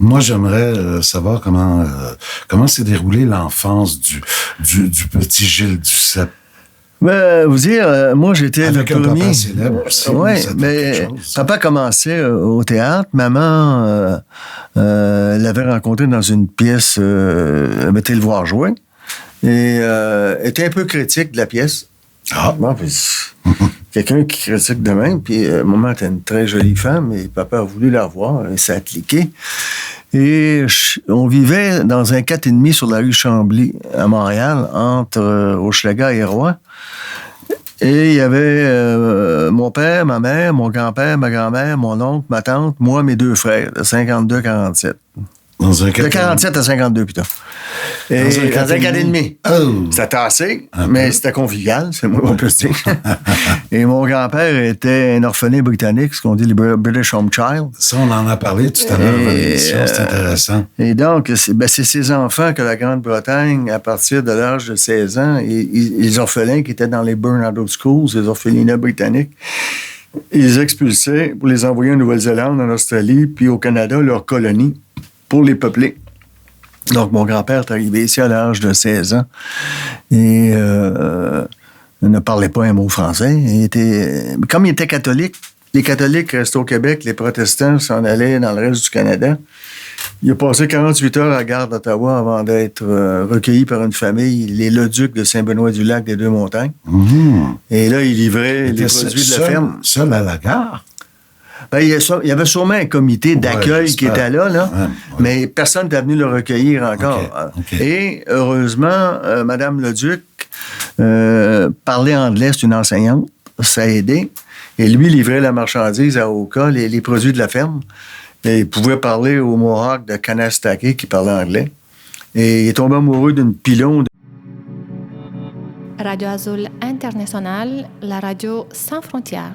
Moi, j'aimerais savoir comment s'est déroulée l'enfance du petit Gilles Duceppe. Vous dire, moi, j'étais Avec le un premier. papa célèbre aussi, Oui, ça doit être mais quelque chose. papa commençait au théâtre. Maman l'avait rencontré dans une pièce, elle était le voir jouer. Et était un peu critique de la pièce. Ah, Bon, puis, quelqu'un qui critique de même. Puis, maman était une très jolie femme et papa a voulu la revoir et ça a cliqué. Et on vivait dans un 4,5 sur la rue Chambly à Montréal, entre Hochelaga et Rouen. Et il y avait mon père, ma mère, mon grand-père, ma grand-mère, mon oncle, ma tante, moi, mes 2 frères, de 52-47. dans un De 47 à 52, plutôt. Et dans un 4,5. Oh! C'était tassé, Un mais peu. c'était convivial, c'est moi qu'on peut se dire. Et mon grand-père était un orphelin britannique, ce qu'on dit les British Home Child. Ça, on en a parlé tout à l'heure dans l'émission, c'est intéressant. Et donc, c'est ces enfants que la Grande-Bretagne, à partir de l'âge de 16 ans, les orphelins qui étaient dans les Burn-Out Schools, les orphelinats britanniques, ils les expulsaient pour les envoyer en Nouvelle-Zélande, en Australie, puis au Canada, leur colonie, pour les peupler. Donc, mon grand-père est arrivé ici à l'âge de 16 ans et ne parlait pas un mot français. Comme il était catholique, les catholiques restaient au Québec, les protestants s'en allaient dans le reste du Canada. Il a passé 48 heures à la gare d'Ottawa avant d'être recueilli par une famille, les Leducs de Saint-Benoît-du-Lac des Deux-Montagnes. Mmh. Et là, il livrait les Était produits de la ferme. Seul à la gare? Ben, il y avait sûrement un comité d'accueil qui j'espère. était là, Ouais. mais personne n'était venu le recueillir encore. OK. Et heureusement, Madame Leduc parlait anglais, c'est une enseignante, ça a aidé. Et lui livrait la marchandise à Oka, les produits de la ferme. Et il pouvait parler au Mohawk de Kanastake qui parlait anglais. Et il est tombé amoureux d'une pilon. Radio Azul International, la radio sans frontières.